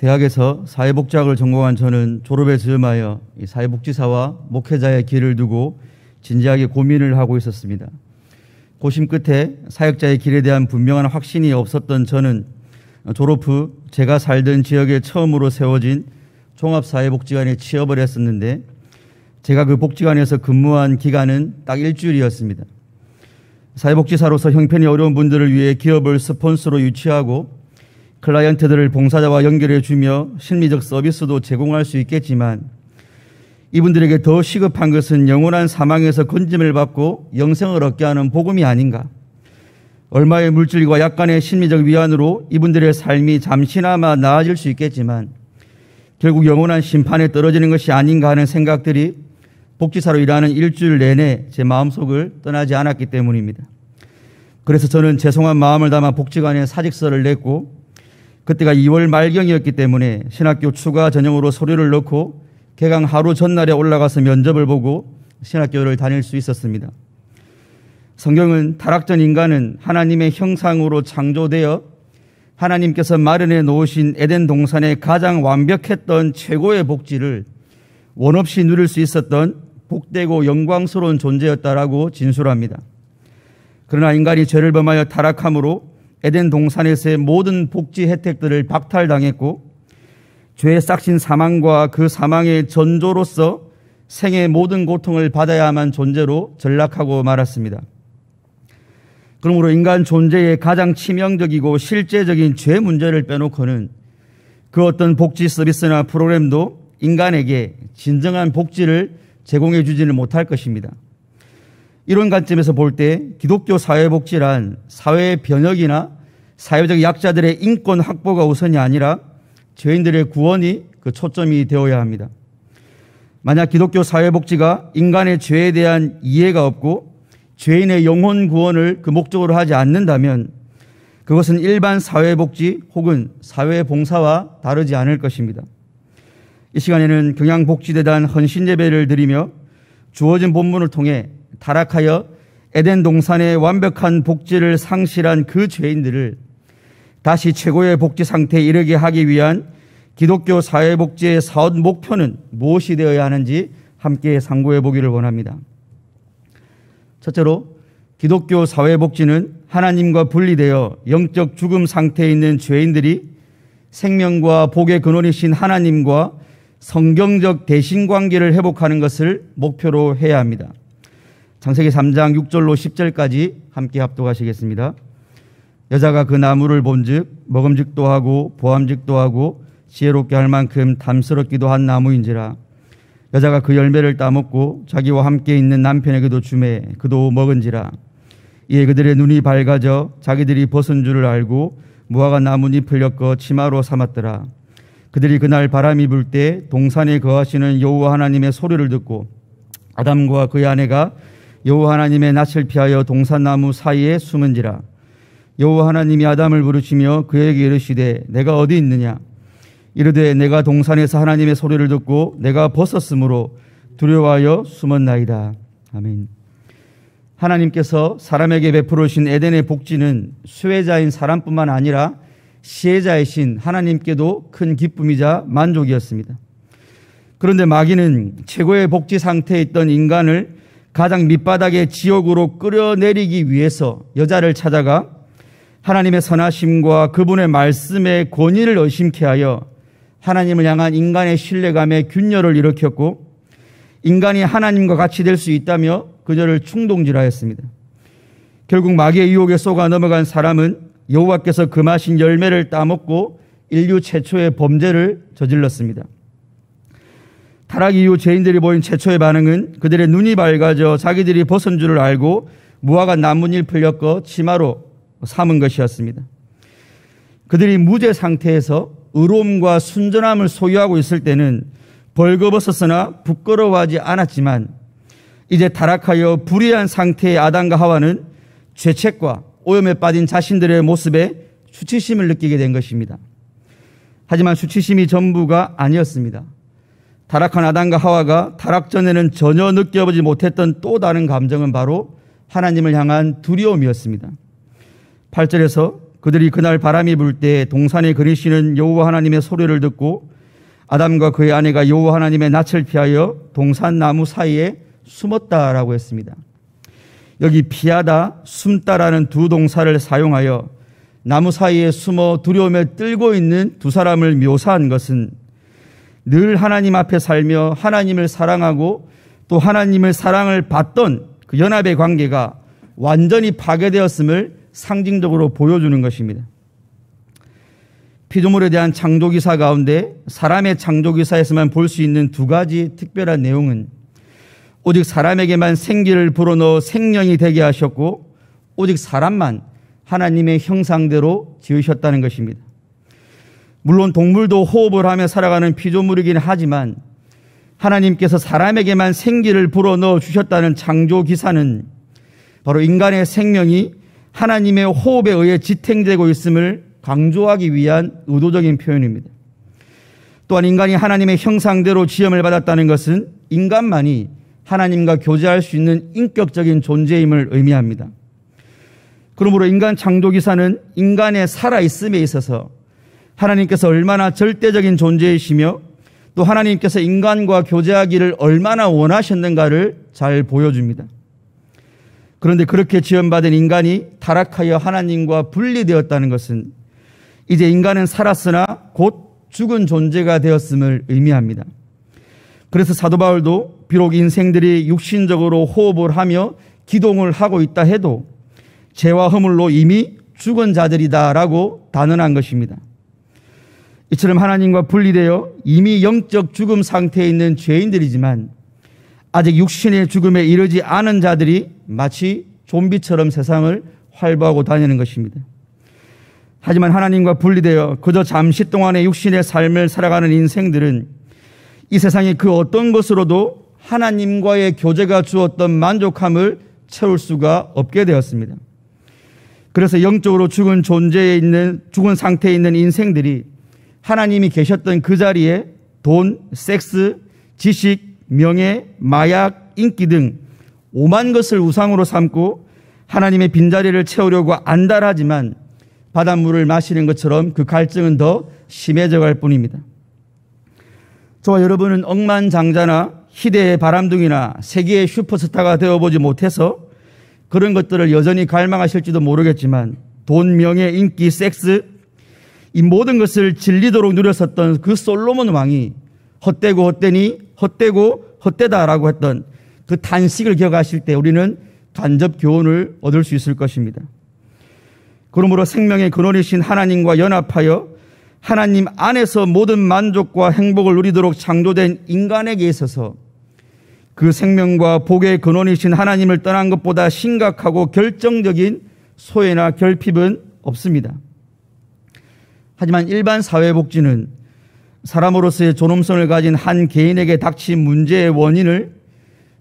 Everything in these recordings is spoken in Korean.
대학에서 사회복지학을 전공한 저는 졸업에 즈음하여 사회복지사와 목회자의 길을 두고 진지하게 고민을 하고 있었습니다. 고심 끝에 사역자의 길에 대한 분명한 확신이 없었던 저는 졸업 후 제가 살던 지역에 처음으로 세워진 종합사회복지관에 취업을 했었는데, 제가 그 복지관에서 근무한 기간은 딱 일주일이었습니다. 사회복지사로서 형편이 어려운 분들을 위해 기업을 스폰서로 유치하고 클라이언트들을 봉사자와 연결해 주며 심리적 서비스도 제공할 수 있겠지만, 이분들에게 더 시급한 것은 영원한 사망에서 건짐을 받고 영생을 얻게 하는 복음이 아닌가. 얼마의 물질과 약간의 심리적 위안으로 이분들의 삶이 잠시나마 나아질 수 있겠지만 결국 영원한 심판에 떨어지는 것이 아닌가 하는 생각들이 복지사로 일하는 일주일 내내 제 마음속을 떠나지 않았기 때문입니다. 그래서 저는 죄송한 마음을 담아 복지관에 사직서를 냈고, 그때가 2월 말경이었기 때문에 신학교 추가 전형으로 서류를 넣고 개강 하루 전날에 올라가서 면접을 보고 신학교를 다닐 수 있었습니다. 성경은 타락전 인간은 하나님의 형상으로 창조되어 하나님께서 마련해 놓으신 에덴 동산의 가장 완벽했던 최고의 복지를 원 없이 누릴 수 있었던 복되고 영광스러운 존재였다라고 진술합니다. 그러나 인간이 죄를 범하여 타락함으로 에덴 동산에서의 모든 복지 혜택들을 박탈당했고, 죄의 싹신 사망과 그 사망의 전조로서 생의 모든 고통을 받아야만 존재로 전락하고 말았습니다. 그러므로 인간 존재의 가장 치명적이고 실제적인 죄 문제를 빼놓고는 그 어떤 복지 서비스나 프로그램도 인간에게 진정한 복지를 제공해 주지는 못할 것입니다. 이런 관점에서 볼 때 기독교 사회복지란 사회의 변혁이나 사회적 약자들의 인권 확보가 우선이 아니라 죄인들의 구원이 그 초점이 되어야 합니다. 만약 기독교 사회복지가 인간의 죄에 대한 이해가 없고 죄인의 영혼 구원을 그 목적으로 하지 않는다면 그것은 일반 사회복지 혹은 사회봉사와 다르지 않을 것입니다. 이 시간에는 경양복지대단 헌신예배를 드리며 주어진 본문을 통해 타락하여 에덴 동산의 완벽한 복지를 상실한 그 죄인들을 다시 최고의 복지 상태에 이르게 하기 위한 기독교 사회복지의 사업 목표는 무엇이 되어야 하는지 함께 상고해 보기를 원합니다. 첫째로, 기독교 사회복지는 하나님과 분리되어 영적 죽음 상태에 있는 죄인들이 생명과 복의 근원이신 하나님과 성경적 대신관계를 회복하는 것을 목표로 해야 합니다. 창세기 3장 6절로 10절까지 함께 합독하시겠습니다. 여자가 그 나무를 본즉 먹음직도 하고 보암직도 하고 지혜롭게 할 만큼 탐스럽기도 한 나무인지라. 여자가 그 열매를 따먹고 자기와 함께 있는 남편에게도 주매 그도 먹은지라. 이에 그들의 눈이 밝아져 자기들이 벗은 줄을 알고 무화과 나뭇잎을 엮어 치마로 삼았더라. 그들이 그날 바람이 불 때 동산에 거하시는 여호와 하나님의 소리를 듣고 아담과 그의 아내가 여호와 하나님의 낯을 피하여 동산나무 사이에 숨은지라. 여호와 하나님이 아담을 부르시며 그에게 이르시되 내가 어디 있느냐. 이르되 내가 동산에서 하나님의 소리를 듣고 내가 벗었으므로 두려워하여 숨었나이다. 아멘. 하나님께서 사람에게 베풀으신 에덴의 복지는 수혜자인 사람뿐만 아니라 시혜자이신 하나님께도 큰 기쁨이자 만족이었습니다. 그런데 마귀는 최고의 복지 상태에 있던 인간을 가장 밑바닥의 지옥으로 끌어내리기 위해서 여자를 찾아가 하나님의 선하심과 그분의 말씀의 권위를 의심케 하여 하나님을 향한 인간의 신뢰감에 균열을 일으켰고, 인간이 하나님과 같이 될 수 있다며 그녀를 충동질하였습니다. 결국 마귀의 유혹에 속아 넘어간 사람은 여호와께서 금하신 열매를 따먹고 인류 최초의 범죄를 저질렀습니다. 타락 이후 죄인들이 보인 최초의 반응은 그들의 눈이 밝아져 자기들이 벗은 줄을 알고 무화과 나뭇잎을 엮어 치마로 삼은 것이었습니다. 그들이 무죄 상태에서 의로움과 순전함을 소유하고 있을 때는 벌거벗었으나 부끄러워하지 않았지만, 이제 타락하여 불의한 상태의 아담과 하와는 죄책과 오염에 빠진 자신들의 모습에 수치심을 느끼게 된 것입니다. 하지만 수치심이 전부가 아니었습니다. 타락한 아담과 하와가 타락 전에는 전혀 느껴보지 못했던 또 다른 감정은 바로 하나님을 향한 두려움이었습니다. 8절에서 그들이 그날 바람이 불 때 동산에 거니시는 여호와 하나님의 소리를 듣고 아담과 그의 아내가 여호와 하나님의 낯을 피하여 동산 나무 사이에 숨었다라고 했습니다. 여기 피하다, 숨다라는 두 동사를 사용하여 나무 사이에 숨어 두려움에 떨고 있는 두 사람을 묘사한 것은 늘 하나님 앞에 살며 하나님을 사랑하고 또 하나님의 사랑을 받던 그 연합의 관계가 완전히 파괴되었음을 상징적으로 보여주는 것입니다. 피조물에 대한 창조기사 가운데 사람의 창조기사에서만 볼 수 있는 두 가지 특별한 내용은 오직 사람에게만 생기를 불어넣어 생명이 되게 하셨고 오직 사람만 하나님의 형상대로 지으셨다는 것입니다. 물론 동물도 호흡을 하며 살아가는 피조물이긴 하지만 하나님께서 사람에게만 생기를 불어넣어 주셨다는 창조기사는 바로 인간의 생명이 하나님의 호흡에 의해 지탱되고 있음을 강조하기 위한 의도적인 표현입니다. 또한 인간이 하나님의 형상대로 지음을 받았다는 것은 인간만이 하나님과 교제할 수 있는 인격적인 존재임을 의미합니다. 그러므로 인간 창조기사는 인간의 살아있음에 있어서 하나님께서 얼마나 절대적인 존재이시며 또 하나님께서 인간과 교제하기를 얼마나 원하셨는가를 잘 보여줍니다. 그런데 그렇게 지음받은 인간이 타락하여 하나님과 분리되었다는 것은 이제 인간은 살았으나 곧 죽은 존재가 되었음을 의미합니다. 그래서 사도 바울도 비록 인생들이 육신적으로 호흡을 하며 기동을 하고 있다 해도 죄와 허물로 이미 죽은 자들이다라고 단언한 것입니다. 이처럼 하나님과 분리되어 이미 영적 죽음 상태에 있는 죄인들이지만 아직 육신의 죽음에 이르지 않은 자들이 마치 좀비처럼 세상을 활보하고 다니는 것입니다. 하지만 하나님과 분리되어 그저 잠시 동안의 육신의 삶을 살아가는 인생들은 이 세상의 그 어떤 것으로도 하나님과의 교제가 주었던 만족함을 채울 수가 없게 되었습니다. 그래서 영적으로 죽은 상태에 있는 인생들이 하나님이 계셨던 그 자리에 돈, 섹스, 지식, 명예, 마약, 인기 등 오만 것을 우상으로 삼고 하나님의 빈자리를 채우려고 안달하지만 바닷물을 마시는 것처럼 그 갈증은 더 심해져 갈 뿐입니다. 저와 여러분은 억만장자나 희대의 바람둥이나 세계의 슈퍼스타가 되어보지 못해서 그런 것들을 여전히 갈망하실지도 모르겠지만 돈, 명예, 인기, 섹스 이 모든 것을 진리도록 누렸었던 그 솔로몬 왕이 헛되고 헛되니 헛되고 헛되다라고 했던 그 단식을 기억하실 때 우리는 간접 교훈을 얻을 수 있을 것입니다. 그러므로 생명의 근원이신 하나님과 연합하여 하나님 안에서 모든 만족과 행복을 누리도록 창조된 인간에게 있어서 그 생명과 복의 근원이신 하나님을 떠난 것보다 심각하고 결정적인 소외나 결핍은 없습니다. 하지만 일반 사회복지는 사람으로서의 존엄성을 가진 한 개인에게 닥친 문제의 원인을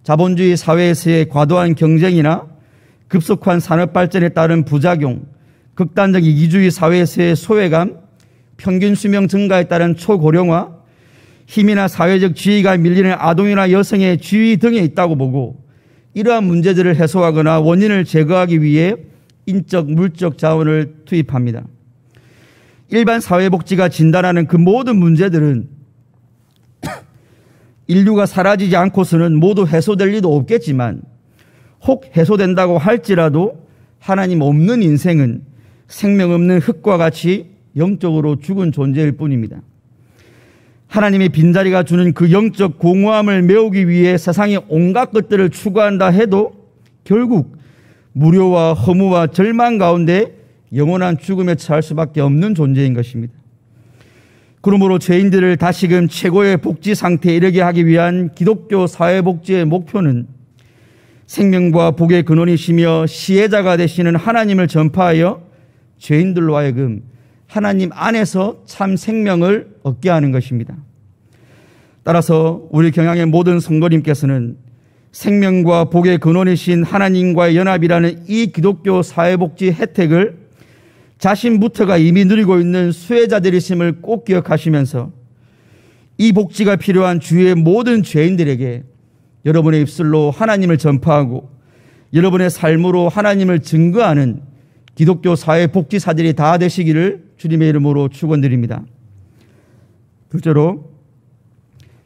자본주의 사회에서의 과도한 경쟁이나 급속한 산업 발전에 따른 부작용, 극단적 이기주의 사회에서의 소외감, 평균 수명 증가에 따른 초고령화, 힘이나 사회적 지위가 밀리는 아동이나 여성의 지위 등에 있다고 보고 이러한 문제들을 해소하거나 원인을 제거하기 위해 인적, 물적 자원을 투입합니다. 일반 사회복지가 진단하는 그 모든 문제들은 인류가 사라지지 않고서는 모두 해소될 리도 없겠지만 혹 해소된다고 할지라도 하나님 없는 인생은 생명 없는 흙과 같이 영적으로 죽은 존재일 뿐입니다. 하나님의 빈자리가 주는 그 영적 공허함을 메우기 위해 세상의 온갖 것들을 추구한다 해도 결국 무료와 허무와 절망 가운데 영원한 죽음에 처할 수밖에 없는 존재인 것입니다. 그러므로 죄인들을 다시금 최고의 복지 상태에 이르게 하기 위한 기독교 사회복지의 목표는 생명과 복의 근원이시며 시혜자가 되시는 하나님을 전파하여 죄인들로 하여금 하나님 안에서 참 생명을 얻게 하는 것입니다. 따라서 우리 경향의 모든 성도님께서는 생명과 복의 근원이신 하나님과의 연합이라는 이 기독교 사회복지 혜택을 자신부터가 이미 누리고 있는 수혜자들이심을 꼭 기억하시면서 이 복지가 필요한 주위의 모든 죄인들에게 여러분의 입술로 하나님을 전파하고 여러분의 삶으로 하나님을 증거하는 기독교 사회복지사들이 다 되시기를 주님의 이름으로 축원드립니다. 둘째로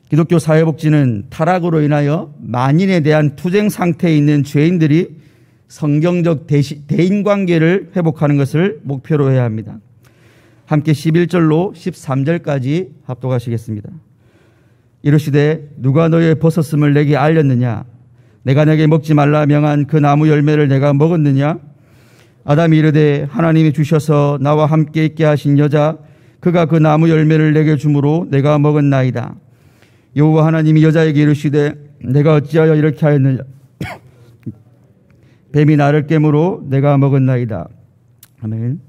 기독교 사회복지는 타락으로 인하여 만인에 대한 투쟁 상태에 있는 죄인들이 성경적 대인관계를 회복하는 것을 목표로 해야 합니다. 함께 11절로 13절까지 합독하시겠습니다. 이르시되 누가 너의 벗었음을 내게 알렸느냐? 내가 내게 먹지 말라 명한 그 나무 열매를 내가 먹었느냐? 아담이 이르되 하나님이 주셔서 나와 함께 있게 하신 여자 그가 그 나무 열매를 내게 주므로 내가 먹었나이다. 여호와 하나님이 여자에게 이르시되 내가 어찌하여 이렇게 하였느냐? 뱀이 나를 깨므로 내가 먹었나이다. 아멘.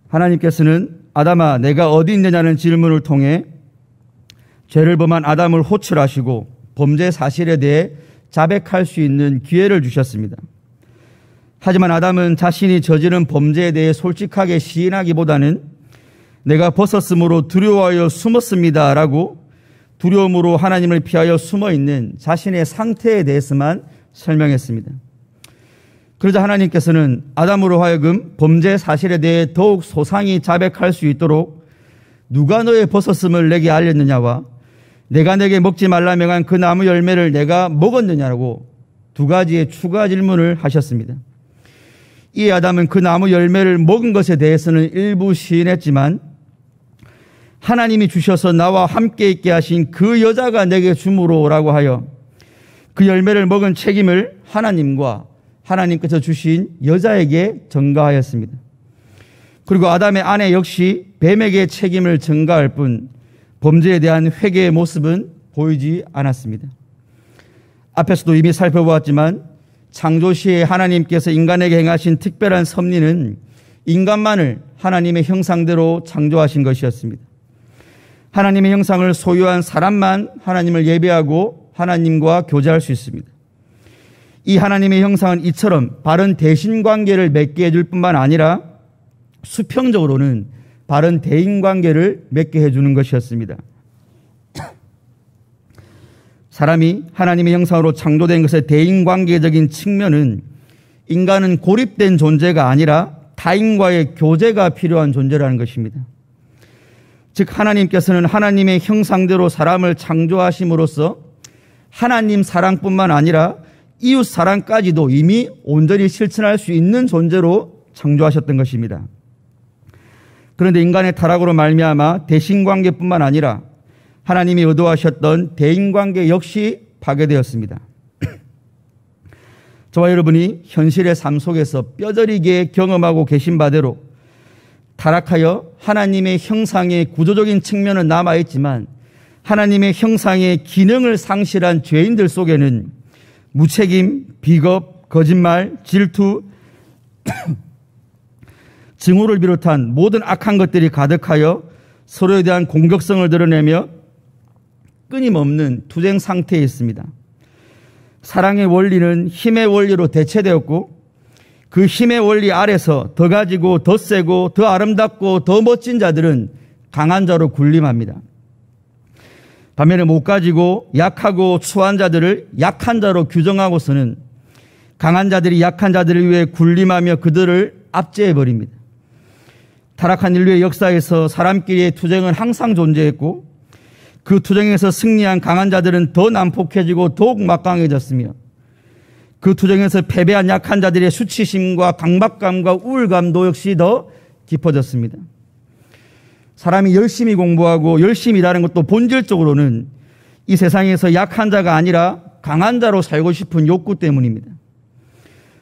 하나님께서는 아담아 내가 어디 있느냐는 질문을 통해 죄를 범한 아담을 호출하시고 범죄 사실에 대해 자백할 수 있는 기회를 주셨습니다. 하지만 아담은 자신이 저지른 범죄에 대해 솔직하게 시인하기보다는 내가 벗었으므로 두려워하여 숨었습니다 라고 두려움으로 하나님을 피하여 숨어있는 자신의 상태에 대해서만 설명했습니다. 그러자 하나님께서는 아담으로 하여금 범죄 사실에 대해 더욱 소상히 자백할 수 있도록 누가 너의 벗었음을 내게 알렸느냐와 내가 내게 먹지 말라 명한 그 나무 열매를 내가 먹었느냐라고 두 가지의 추가 질문을 하셨습니다. 이 아담은 그 나무 열매를 먹은 것에 대해서는 일부 시인했지만 하나님이 주셔서 나와 함께 있게 하신 그 여자가 내게 주므로라고 하여 그 열매를 먹은 책임을 하나님과 하나님께서 주신 여자에게 전가하였습니다. 그리고 아담의 아내 역시 뱀에게 책임을 전가할 뿐 범죄에 대한 회개의 모습은 보이지 않았습니다. 앞에서도 이미 살펴보았지만 창조 시에 하나님께서 인간에게 행하신 특별한 섭리는 인간만을 하나님의 형상대로 창조하신 것이었습니다. 하나님의 형상을 소유한 사람만 하나님을 예배하고 하나님과 교제할 수 있습니다. 이 하나님의 형상은 이처럼 바른 대신관계를 맺게 해줄 뿐만 아니라 수평적으로는 바른 대인관계를 맺게 해주는 것이었습니다. 사람이 하나님의 형상으로 창조된 것의 대인관계적인 측면은 인간은 고립된 존재가 아니라 타인과의 교제가 필요한 존재라는 것입니다. 즉 하나님께서는 하나님의 형상대로 사람을 창조하심으로써 하나님 사랑뿐만 아니라 이웃 사랑까지도 이미 온전히 실천할 수 있는 존재로 창조하셨던 것입니다. 그런데 인간의 타락으로 말미암아 대신관계뿐만 아니라 하나님이 의도하셨던 대인관계 역시 파괴되었습니다. 저와 여러분이 현실의 삶 속에서 뼈저리게 경험하고 계신 바대로 타락하여 하나님의 형상의 구조적인 측면은 남아있지만 하나님의 형상의 기능을 상실한 죄인들 속에는 무책임, 비겁, 거짓말, 질투, 증오를 비롯한 모든 악한 것들이 가득하여 서로에 대한 공격성을 드러내며 끊임없는 투쟁 상태에 있습니다. 사랑의 원리는 힘의 원리로 대체되었고 그 힘의 원리 아래서 더 가지고 더 세고 더 아름답고 더 멋진 자들은 강한 자로 군림합니다. 반면에 못 가지고 약하고 추한 자들을 약한 자로 규정하고서는 강한 자들이 약한 자들을 위해 군림하며 그들을 압제해버립니다. 타락한 인류의 역사에서 사람끼리의 투쟁은 항상 존재했고 그 투쟁에서 승리한 강한 자들은 더 난폭해지고 더욱 막강해졌으며 그 투쟁에서 패배한 약한 자들의 수치심과 강박감과 우울감도 역시 더 깊어졌습니다. 사람이 열심히 공부하고 열심히 일하는 것도 본질적으로는 이 세상에서 약한 자가 아니라 강한 자로 살고 싶은 욕구 때문입니다.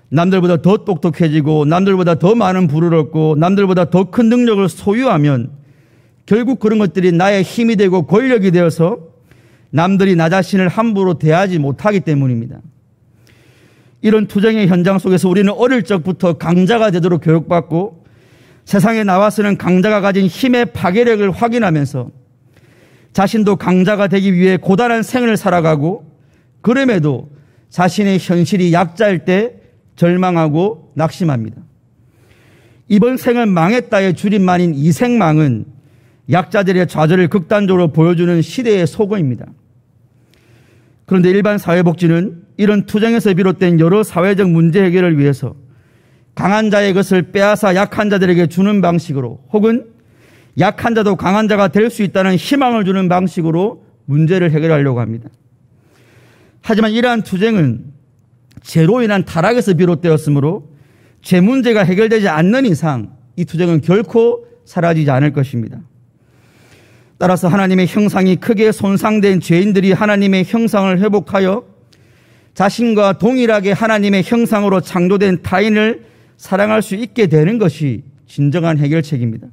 남들보다 더 똑똑해지고 남들보다 더 많은 부를 얻고 남들보다 더 큰 능력을 소유하면 결국 그런 것들이 나의 힘이 되고 권력이 되어서 남들이 나 자신을 함부로 대하지 못하기 때문입니다. 이런 투쟁의 현장 속에서 우리는 어릴 적부터 강자가 되도록 교육받고 세상에 나와서는 강자가 가진 힘의 파괴력을 확인하면서 자신도 강자가 되기 위해 고단한 생을 살아가고 그럼에도 자신의 현실이 약자일 때 절망하고 낙심합니다. 이번 생은 망했다의 줄임말인 이생망은 약자들의 좌절을 극단적으로 보여주는 시대의 속어입니다. 그런데 일반 사회복지는 이런 투쟁에서 비롯된 여러 사회적 문제 해결을 위해서 강한 자의 것을 빼앗아 약한 자들에게 주는 방식으로, 혹은 약한 자도 강한 자가 될 수 있다는 희망을 주는 방식으로 문제를 해결하려고 합니다. 하지만 이러한 투쟁은 죄로 인한 타락에서 비롯되었으므로 죄 문제가 해결되지 않는 이상 이 투쟁은 결코 사라지지 않을 것입니다. 따라서 하나님의 형상이 크게 손상된 죄인들이 하나님의 형상을 회복하여 자신과 동일하게 하나님의 형상으로 창조된 타인을 사랑할 수 있게 되는 것이 진정한 해결책입니다.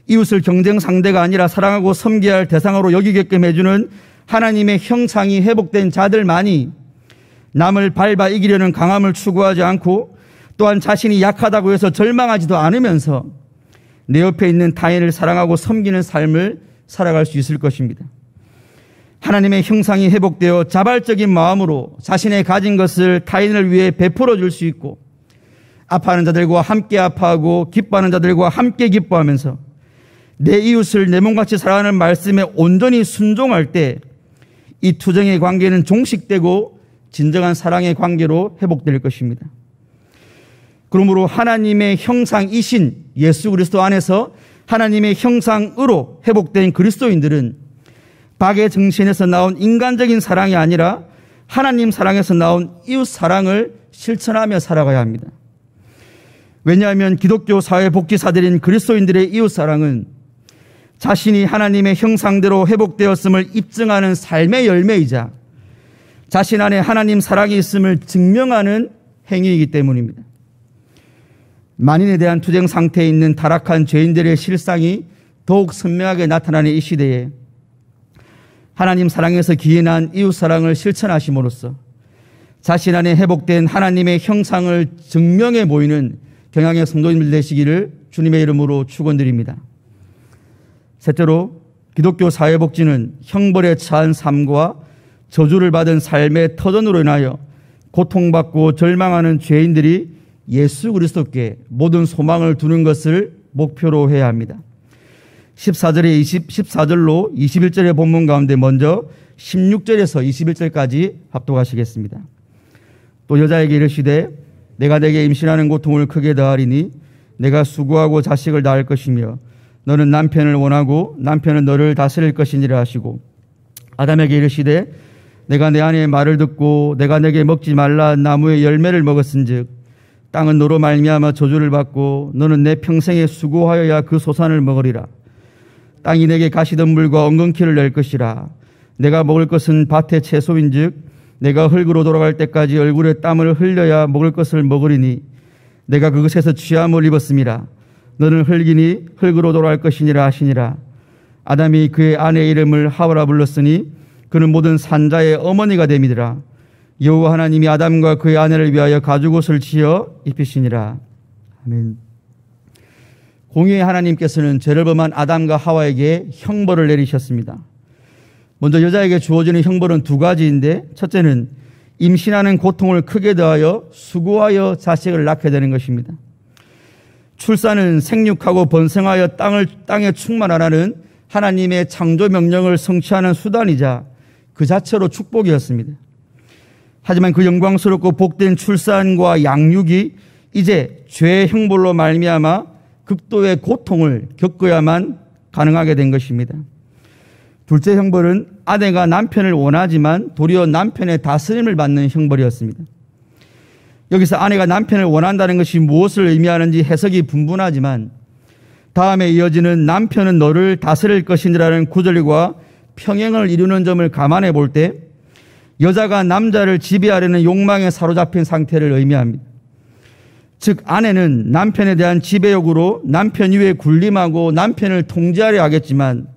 이웃을 경쟁 상대가 아니라 사랑하고 섬겨야 할 대상으로 여기게끔 해주는 하나님의 형상이 회복된 자들만이 남을 밟아 이기려는 강함을 추구하지 않고, 또한 자신이 약하다고 해서 절망하지도 않으면서 내 옆에 있는 타인을 사랑하고 섬기는 삶을 살아갈 수 있을 것입니다. 하나님의 형상이 회복되어 자발적인 마음으로 자신의 가진 것을 타인을 위해 베풀어 줄 수 있고, 아파하는 자들과 함께 아파하고 기뻐하는 자들과 함께 기뻐하면서 내 이웃을 내 몸같이 사랑하는 말씀에 온전히 순종할 때 이 투쟁의 관계는 종식되고 진정한 사랑의 관계로 회복될 것입니다. 그러므로 하나님의 형상이신 예수 그리스도 안에서 하나님의 형상으로 회복된 그리스도인들은 박의 정신에서 나온 인간적인 사랑이 아니라 하나님 사랑에서 나온 이웃 사랑을 실천하며 살아가야 합니다. 왜냐하면 기독교 사회복지사들인 그리스도인들의 이웃 사랑은 자신이 하나님의 형상대로 회복되었음을 입증하는 삶의 열매이자 자신 안에 하나님 사랑이 있음을 증명하는 행위이기 때문입니다. 만인에 대한 투쟁 상태에 있는 타락한 죄인들의 실상이 더욱 선명하게 나타나는 이 시대에 하나님 사랑에서 기인한 이웃 사랑을 실천하심으로써 자신 안에 회복된 하나님의 형상을 증명해 보이는 경향의 성도님들 되시기를 주님의 이름으로 축원드립니다. 셋째로, 기독교 사회복지는 형벌에 처한 삶과 저주를 받은 삶의 터전으로 인하여 고통받고 절망하는 죄인들이 예수 그리스도께 모든 소망을 두는 것을 목표로 해야 합니다. 14절로 21절의 본문 가운데 먼저 16절에서 21절까지 합독하시겠습니다. 또 여자에게 이르시되 내가 내게 임신하는 고통을 크게 더하리니 내가 수고하고 자식을 낳을 것이며 너는 남편을 원하고 남편은 너를 다스릴 것이니라 하시고, 아담에게 이르시되 내가 내 아내의 말을 듣고 내가 내게 먹지 말라 나무의 열매를 먹었은즉 땅은 너로 말미암아 저주를 받고 너는 내 평생에 수고하여야 그 소산을 먹으리라. 땅이 내게 가시덤불과 엉겅퀴를 낼 것이라. 내가 먹을 것은 밭의 채소인즉 내가 흙으로 돌아갈 때까지 얼굴에 땀을 흘려야 먹을 것을 먹으리니 내가 그것에서 취함을 입었음이라. 너는 흙이니 흙으로 돌아갈 것이니라 하시니라. 아담이 그의 아내의 이름을 하와라 불렀으니 그는 모든 산자의 어머니가 됨이더라. 여호와 하나님이 아담과 그의 아내를 위하여 가죽옷을 지어 입히시니라. 아멘. 공의의 하나님께서는 죄를 범한 아담과 하와에게 형벌을 내리셨습니다. 먼저 여자에게 주어지는 형벌은 두 가지인데, 첫째는 임신하는 고통을 크게 더하여 수고하여 자식을 낳게 되는 것입니다. 출산은 생육하고 번성하여 땅에 충만하라는 하나님의 창조 명령을 성취하는 수단이자 그 자체로 축복이었습니다. 하지만 그 영광스럽고 복된 출산과 양육이 이제 죄의 형벌로 말미암아 극도의 고통을 겪어야만 가능하게 된 것입니다. 둘째 형벌은 아내가 남편을 원하지만 도리어 남편의 다스림을 받는 형벌이었습니다. 여기서 아내가 남편을 원한다는 것이 무엇을 의미하는지 해석이 분분하지만 다음에 이어지는 남편은 너를 다스릴 것이라는 구절과 평행을 이루는 점을 감안해 볼 때 여자가 남자를 지배하려는 욕망에 사로잡힌 상태를 의미합니다. 즉 아내는 남편에 대한 지배욕으로 남편 위에 군림하고 남편을 통제하려 하겠지만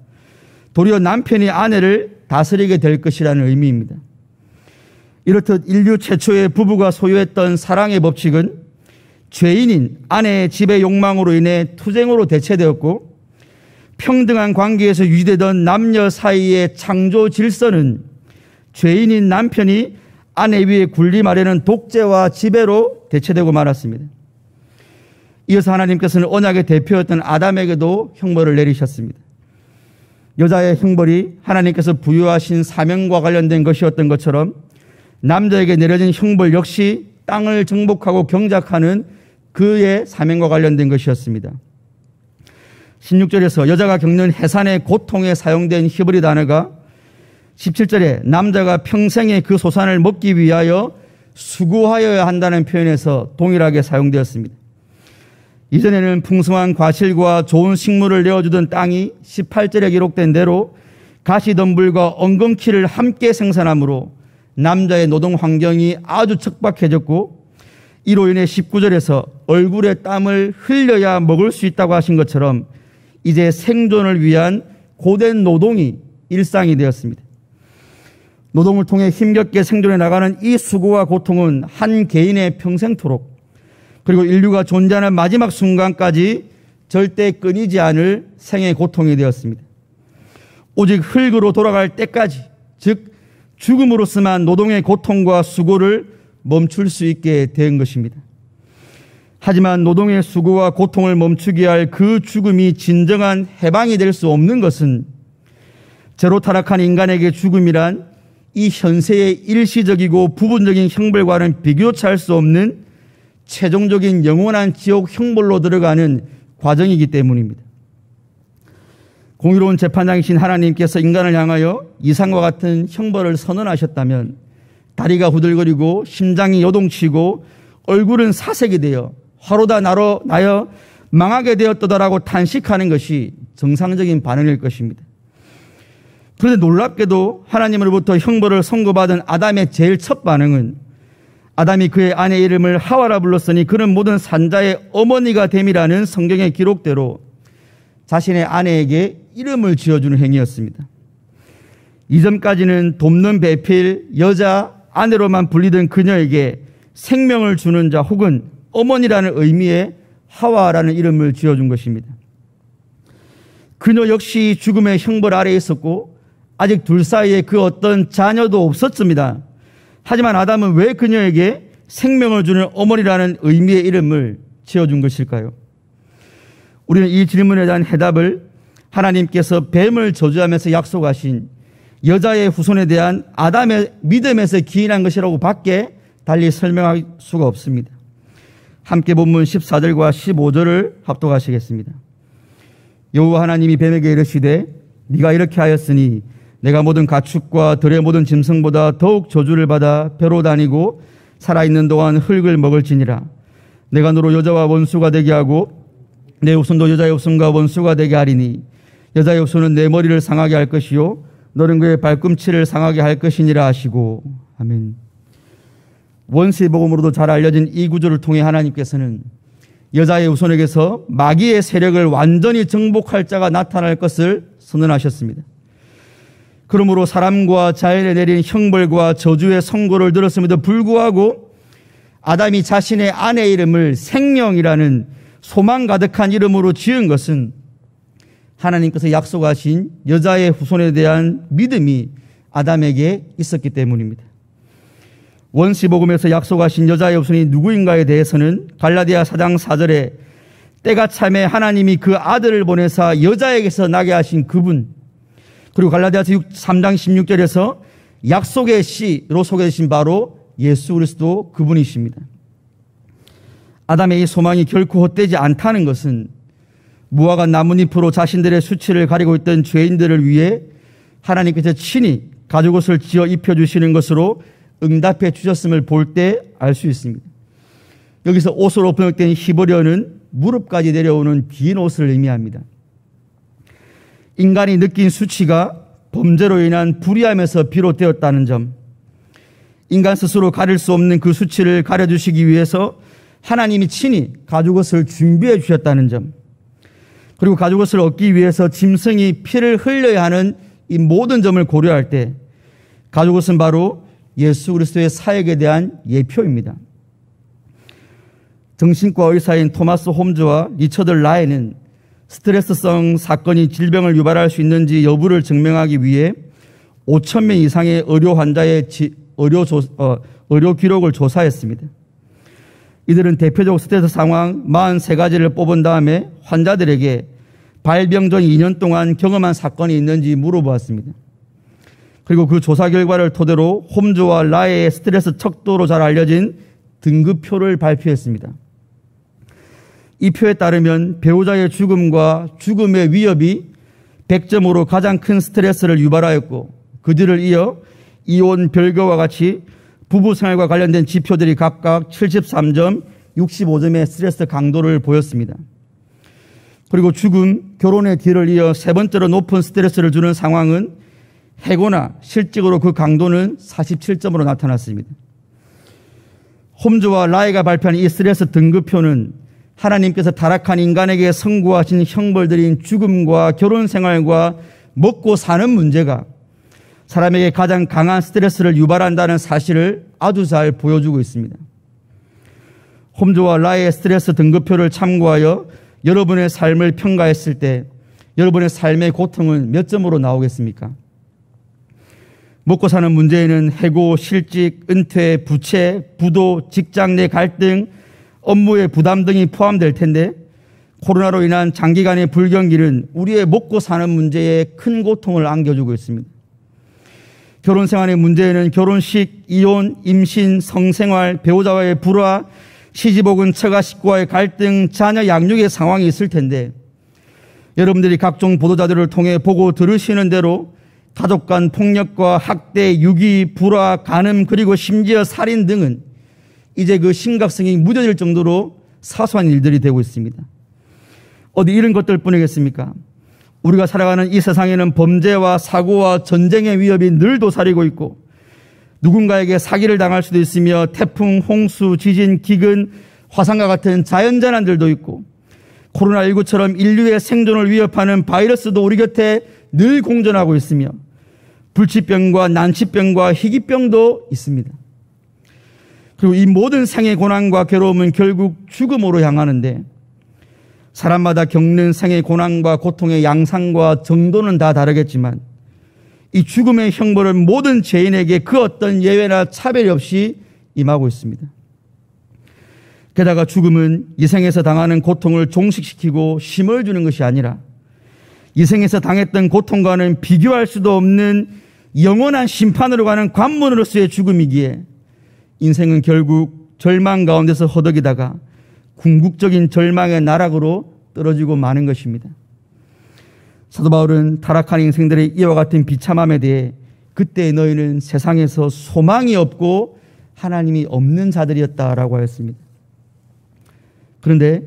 도리어 남편이 아내를 다스리게 될 것이라는 의미입니다. 이렇듯 인류 최초의 부부가 소유했던 사랑의 법칙은 죄인인 아내의 지배 욕망으로 인해 투쟁으로 대체되었고, 평등한 관계에서 유지되던 남녀 사이의 창조 질서는 죄인인 남편이 아내 위에 군림하려는 독재와 지배로 대체되고 말았습니다. 이어서 하나님께서는 언약의 대표였던 아담에게도 형벌을 내리셨습니다. 여자의 형벌이 하나님께서 부여하신 사명과 관련된 것이었던 것처럼 남자에게 내려진 형벌 역시 땅을 정복하고 경작하는 그의 사명과 관련된 것이었습니다. 16절에서 여자가 겪는 해산의 고통에 사용된 히브리 단어가 17절에 남자가 평생에 그 소산을 먹기 위하여 수고하여야 한다는 표현에서 동일하게 사용되었습니다. 이전에는 풍성한 과실과 좋은 식물을 내어주던 땅이 18절에 기록된 대로 가시덤불과 엉겅퀴를 함께 생산하므로 남자의 노동 환경이 아주 척박해졌고, 이로 인해 19절에서 얼굴에 땀을 흘려야 먹을 수 있다고 하신 것처럼 이제 생존을 위한 고된 노동이 일상이 되었습니다. 노동을 통해 힘겹게 생존해 나가는 이 수고와 고통은 한 개인의 평생토록, 그리고 인류가 존재하는 마지막 순간까지 절대 끊이지 않을 생의 고통이 되었습니다. 오직 흙으로 돌아갈 때까지, 즉 죽음으로서만 노동의 고통과 수고를 멈출 수 있게 된 것입니다. 하지만 노동의 수고와 고통을 멈추게 할 그 죽음이 진정한 해방이 될 수 없는 것은 죄로 타락한 인간에게 죽음이란 이 현세의 일시적이고 부분적인 형벌과는 비교차 할 수 없는 최종적인 영원한 지옥 형벌로 들어가는 과정이기 때문입니다. 공의로운 재판장이신 하나님께서 인간을 향하여 이상과 같은 형벌을 선언하셨다면 다리가 후들거리고 심장이 요동치고 얼굴은 사색이 되어 화로다 나여 망하게 되었더라고 탄식하는 것이 정상적인 반응일 것입니다. 그런데 놀랍게도 하나님으로부터 형벌을 선고받은 아담의 제일 첫 반응은 아담이 그의 아내의 이름을 하와라 불렀으니 그는 모든 산자의 어머니가 됨이라는 성경의 기록대로 자신의 아내에게 이름을 지어주는 행위였습니다. 이전까지는 돕는 배필, 여자, 아내로만 불리던 그녀에게 생명을 주는 자 혹은 어머니라는 의미의 하와라는 이름을 지어준 것입니다. 그녀 역시 죽음의 형벌 아래에 있었고 아직 둘 사이에 그 어떤 자녀도 없었습니다. 하지만 아담은 왜 그녀에게 생명을 주는 어머니라는 의미의 이름을 지어준 것일까요? 우리는 이 질문에 대한 해답을 하나님께서 뱀을 저주하면서 약속하신 여자의 후손에 대한 아담의 믿음에서 기인한 것이라고 밖에 달리 설명할 수가 없습니다. 함께 본문 14절과 15절을 합독하시겠습니다. 여호와 하나님이 뱀에게 이르시되 네가 이렇게 하였으니 내가 모든 가축과 들의 모든 짐승보다 더욱 저주를 받아 배로 다니고 살아있는 동안 흙을 먹을지니라. 내가 너로 여자와 원수가 되게 하고 내 후손도 여자의 후손과 원수가 되게 하리니 여자의 후손은 내 머리를 상하게 할 것이요 너는 그의 발꿈치를 상하게 할 것이니라 하시고. 아멘. 원수의 복음으로도 잘 알려진 이 구조를 통해 하나님께서는 여자의 후손에게서 마귀의 세력을 완전히 정복할 자가 나타날 것을 선언하셨습니다. 그러므로 사람과 자연에 내린 형벌과 저주의 선고를 들었음에도 불구하고 아담이 자신의 아내의 이름을 생명이라는 소망 가득한 이름으로 지은 것은 하나님께서 약속하신 여자의 후손에 대한 믿음이 아담에게 있었기 때문입니다. 원시복음에서 약속하신 여자의 후손이 누구인가에 대해서는 갈라디아 4장 4절에 때가 참에 하나님이 그 아들을 보내사 여자에게서 나게 하신 그분, 그리고 갈라디아서 3장 16절에서 약속의 씨로 소개되신 바로 예수 그리스도 그분이십니다. 아담의 이 소망이 결코 헛되지 않다는 것은 무화과 나뭇잎으로 자신들의 수치를 가리고 있던 죄인들을 위해 하나님께서 친히 가죽옷을 지어 입혀주시는 것으로 응답해 주셨음을 볼 때 알 수 있습니다. 여기서 옷으로 번역된 히브리어는 무릎까지 내려오는 긴 옷을 의미합니다. 인간이 느낀 수치가 범죄로 인한 불의함에서 비롯되었다는 점, 인간 스스로 가릴 수 없는 그 수치를 가려주시기 위해서 하나님이 친히 가죽옷을 준비해 주셨다는 점, 그리고 가죽옷을 얻기 위해서 짐승이 피를 흘려야 하는 이 모든 점을 고려할 때 가죽옷은 바로 예수 그리스도의 사역에 대한 예표입니다. 정신과 의사인 토마스 홈즈와 리처드 라에는 스트레스성 사건이 질병을 유발할 수 있는지 여부를 증명하기 위해 5,000명 이상의 의료 환자의 의료 기록을 조사했습니다. 이들은 대표적 스트레스 상황 43가지를 뽑은 다음에 환자들에게 발병 전 2년 동안 경험한 사건이 있는지 물어보았습니다. 그리고 그 조사 결과를 토대로 홈즈와 라에의 스트레스 척도로 잘 알려진 등급표를 발표했습니다. 이 표에 따르면 배우자의 죽음과 죽음의 위협이 100점으로 가장 큰 스트레스를 유발하였고, 그 뒤를 이어 이혼, 별거와 같이 부부 생활과 관련된 지표들이 각각 73점, 65점의 스트레스 강도를 보였습니다. 그리고 죽음, 결혼의 뒤를 이어 세 번째로 높은 스트레스를 주는 상황은 해고나 실직으로 그 강도는 47점으로 나타났습니다. 홈즈와 라이가 발표한 이 스트레스 등급표는 하나님께서 타락한 인간에게 선고하신 형벌들인 죽음과 결혼 생활과 먹고 사는 문제가 사람에게 가장 강한 스트레스를 유발한다는 사실을 아주 잘 보여주고 있습니다. 홈즈와 라이의 스트레스 등급표를 참고하여 여러분의 삶을 평가했을 때 여러분의 삶의 고통은 몇 점으로 나오겠습니까? 먹고 사는 문제에는 해고, 실직, 은퇴, 부채, 부도, 직장 내 갈등, 업무의 부담 등이 포함될 텐데, 코로나로 인한 장기간의 불경기는 우리의 먹고 사는 문제에 큰 고통을 안겨주고 있습니다. 결혼 생활의 문제에는 결혼식, 이혼, 임신, 성생활, 배우자와의 불화, 시집 혹은 처가 식구와의 갈등, 자녀 양육의 상황이 있을 텐데, 여러분들이 각종 보도자료를 통해 보고 들으시는 대로 가족 간 폭력과 학대, 유기, 불화, 간음, 그리고 심지어 살인 등은 이제 그 심각성이 무뎌질 정도로 사소한 일들이 되고 있습니다. 어디 이런 것들 뿐이겠습니까? 우리가 살아가는 이 세상에는 범죄와 사고와 전쟁의 위협이 늘 도사리고 있고, 누군가에게 사기를 당할 수도 있으며 태풍, 홍수, 지진, 기근, 화산과 같은 자연재난들도 있고, 코로나19처럼 인류의 생존을 위협하는 바이러스도 우리 곁에 늘 공존하고 있으며, 불치병과 난치병과 희귀병도 있습니다. 그리고 이 모든 생의 고난과 괴로움은 결국 죽음으로 향하는데, 사람마다 겪는 생의 고난과 고통의 양상과 정도는 다 다르겠지만 이 죽음의 형벌은 모든 죄인에게 그 어떤 예외나 차별이 없이 임하고 있습니다. 게다가 죽음은 이 생에서 당하는 고통을 종식시키고 쉼을 주는 것이 아니라 이 생에서 당했던 고통과는 비교할 수도 없는 영원한 심판으로 가는 관문으로서의 죽음이기에 인생은 결국 절망 가운데서 허덕이다가 궁극적인 절망의 나락으로 떨어지고 마는 것입니다. 사도 바울은 타락한 인생들의 이와 같은 비참함에 대해 그때 너희는 세상에서 소망이 없고 하나님이 없는 자들이었다라고 하였습니다. 그런데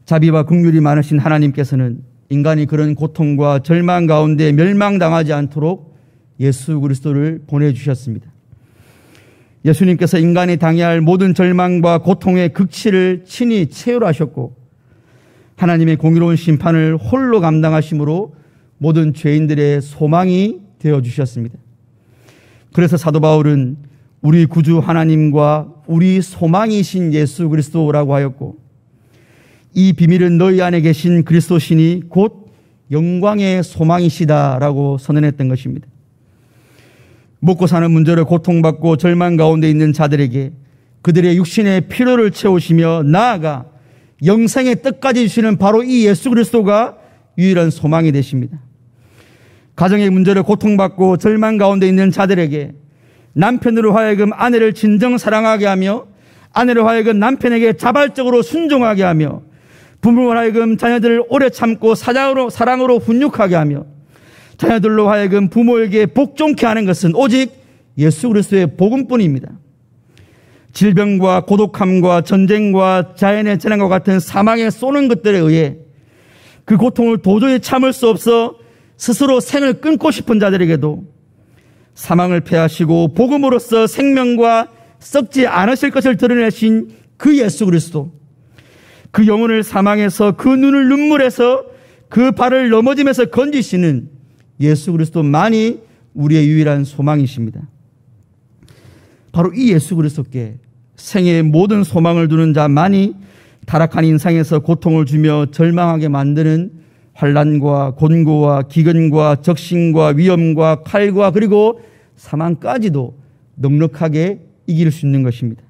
자비와 긍휼이 많으신 하나님께서는 인간이 그런 고통과 절망 가운데 멸망당하지 않도록 예수 그리스도를 보내주셨습니다. 예수님께서 인간이 당해야 할 모든 절망과 고통의 극치를 친히 체휼하셨고 하나님의 공의로운 심판을 홀로 감당하심으로 모든 죄인들의 소망이 되어주셨습니다. 그래서 사도 바울은 우리 구주 하나님과 우리 소망이신 예수 그리스도라고 하였고, 이 비밀은 너희 안에 계신 그리스도신이 곧 영광의 소망이시다라고 선언했던 것입니다. 먹고 사는 문제로 고통받고 절망 가운데 있는 자들에게 그들의 육신의 필요를 채우시며 나아가 영생의 뜻까지 주시는 바로 이 예수 그리스도가 유일한 소망이 되십니다. 가정의 문제로 고통받고 절망 가운데 있는 자들에게 남편으로 하여금 아내를 진정 사랑하게 하며 아내로 하여금 남편에게 자발적으로 순종하게 하며 부모로 하여금 자녀들을 오래 참고 사랑으로 훈육하게 하며 자녀들로 하여금 부모에게 복종케 하는 것은 오직 예수 그리스도의 복음뿐입니다. 질병과 고독함과 전쟁과 자연의 재난과 같은 사망에 쏘는 것들에 의해 그 고통을 도저히 참을 수 없어 스스로 생을 끊고 싶은 자들에게도 사망을 패하시고 복음으로써 생명과 썩지 않으실 것을 드러내신 그 예수 그리스도, 그 영혼을 사망에서 그 눈을 눈물에서 그 발을 넘어짐에서 건지시는 예수 그리스도만이 우리의 유일한 소망이십니다. 바로 이 예수 그리스도께 생애의 모든 소망을 두는 자만이 타락한 인생에서 고통을 주며 절망하게 만드는 환난과 곤고와 기근과 적신과 위험과 칼과 그리고 사망까지도 넉넉하게 이길 수 있는 것입니다.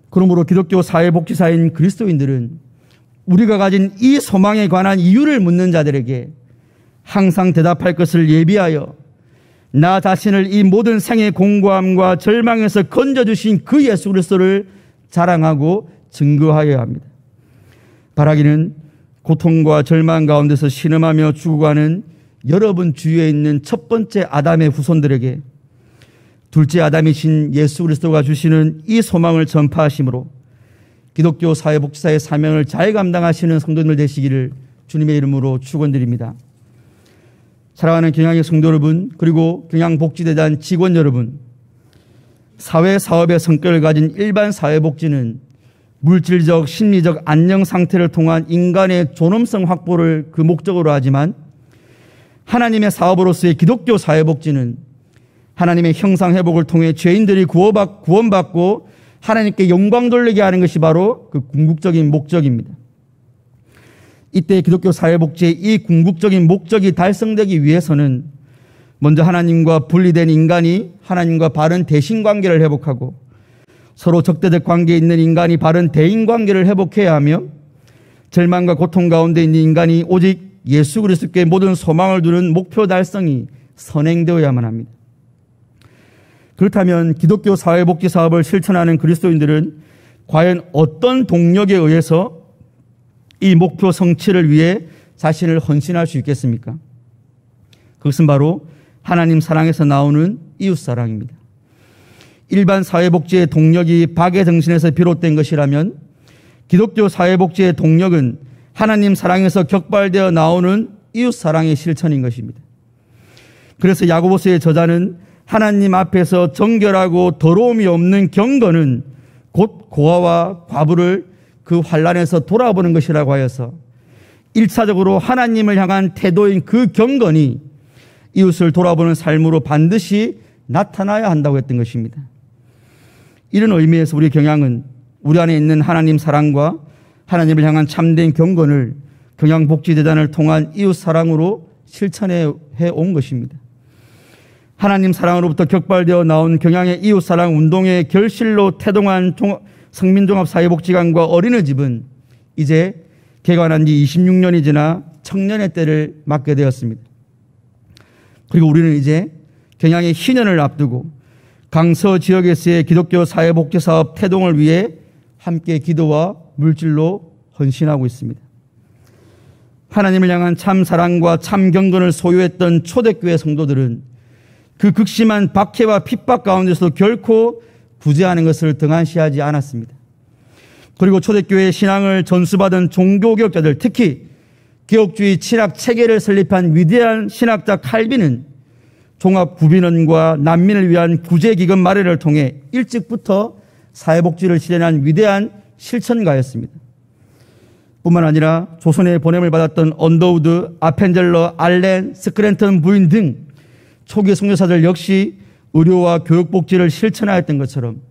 그러므로 기독교 사회복지사인 그리스도인들은 우리가 가진 이 소망에 관한 이유를 묻는 자들에게 항상 대답할 것을 예비하여 나 자신을 이 모든 생의 공고함과 절망에서 건져주신 그 예수 그리스도를 자랑하고 증거하여야 합니다. 바라기는 고통과 절망 가운데서 신음하며 죽어가는 여러분 주위에 있는 첫 번째 아담의 후손들에게 둘째 아담이신 예수 그리스도가 주시는 이 소망을 전파하심으로 기독교 사회복지사의 사명을 잘 감당하시는 성도님들 되시기를 주님의 이름으로 축원드립니다. 사랑하는 경양의 성도 여러분, 그리고 경양복지대단 직원 여러분, 사회사업의 성격을 가진 일반 사회복지는 물질적, 심리적 안녕 상태를 통한 인간의 존엄성 확보를 그 목적으로 하지만 하나님의 사업으로서의 기독교 사회복지는 하나님의 형상 회복을 통해 죄인들이 구원받고 하나님께 영광 돌리게 하는 것이 바로 그 궁극적인 목적입니다. 이때 기독교 사회복지의 이 궁극적인 목적이 달성되기 위해서는 먼저 하나님과 분리된 인간이 하나님과 바른 대신관계를 회복하고 서로 적대적 관계에 있는 인간이 바른 대인관계를 회복해야 하며 절망과 고통 가운데 있는 인간이 오직 예수 그리스도께 모든 소망을 두는 목표 달성이 선행되어야만 합니다. 그렇다면 기독교 사회복지 사업을 실천하는 그리스도인들은 과연 어떤 동력에 의해서 이 목표 성취를 위해 자신을 헌신할 수 있겠습니까? 그것은 바로 하나님 사랑에서 나오는 이웃 사랑입니다. 일반 사회복지의 동력이 박애 정신에서 비롯된 것이라면 기독교 사회복지의 동력은 하나님 사랑에서 격발되어 나오는 이웃 사랑의 실천인 것입니다. 그래서 야고보서의 저자는 하나님 앞에서 정결하고 더러움이 없는 경건은 곧 고아와 과부를 그 환난에서 돌아보는 것이라고 하여서 1차적으로 하나님을 향한 태도인 그 경건이 이웃을 돌아보는 삶으로 반드시 나타나야 한다고 했던 것입니다. 이런 의미에서 우리 경양은 우리 안에 있는 하나님 사랑과 하나님을 향한 참된 경건을 경양복지대단을 통한 이웃 사랑으로 실천해 온 것입니다. 하나님 사랑으로부터 격발되어 나온 경양의 이웃 사랑 운동의 결실로 태동한 성민종합사회복지관과 어린이집은 이제 개관한 지 26년이 지나 청년의 때를 맞게 되었습니다. 그리고 우리는 이제 경양의 희년을 앞두고 강서 지역에서의 기독교 사회복지사업 태동을 위해 함께 기도와 물질로 헌신하고 있습니다. 하나님을 향한 참 사랑과 참 경건을 소유했던 초대교회 성도들은 그 극심한 박해와 핍박 가운데서도 결코 구제하는 것을 등한시하지 않았습니다. 그리고 초대교회의 신앙을 전수받은 종교개혁자들, 특히 개혁주의 신학 체계를 설립한 위대한 신학자 칼빈은 종합구빈원과 난민을 위한 구제기금 마련을 통해 일찍부터 사회복지를 실현한 위대한 실천가였습니다. 뿐만 아니라 조선의 보냄을 받았던 언더우드, 아펜젤러, 알렌, 스크랜턴 부인 등 초기 선교사들 역시 의료와 교육복지를 실천하였던 것처럼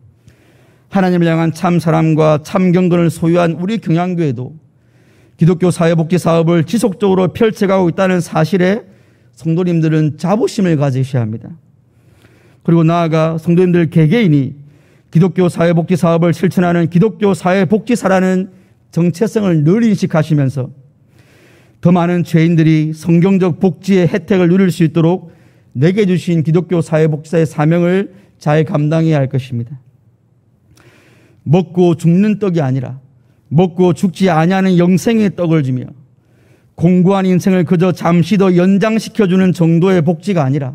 하나님을 향한 참 사랑과 참 경건을 소유한 우리 경양교회도 기독교 사회복지 사업을 지속적으로 펼쳐가고 있다는 사실에 성도님들은 자부심을 가지셔야 합니다. 그리고 나아가 성도님들 개개인이 기독교 사회복지 사업을 실천하는 기독교 사회복지사라는 정체성을 늘 인식하시면서 더 많은 죄인들이 성경적 복지의 혜택을 누릴 수 있도록 내게 주신 기독교 사회복지사의 사명을 잘 감당해야 할 것입니다. 먹고 죽는 떡이 아니라 먹고 죽지 아니하는 영생의 떡을 주며 공고한 인생을 그저 잠시 더 연장시켜주는 정도의 복지가 아니라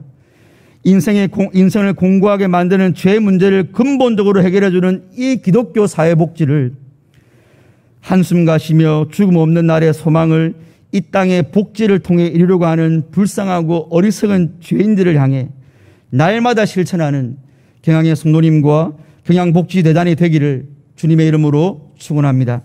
인생을 공고하게 만드는 죄 문제를 근본적으로 해결해주는 이 기독교 사회복지를 한숨 가시며 죽음 없는 날의 소망을 이 땅의 복지를 통해 이루려고 하는 불쌍하고 어리석은 죄인들을 향해 날마다 실천하는 경양의 성도님과 경양복지대단이 되기를 주님의 이름으로 축원합니다.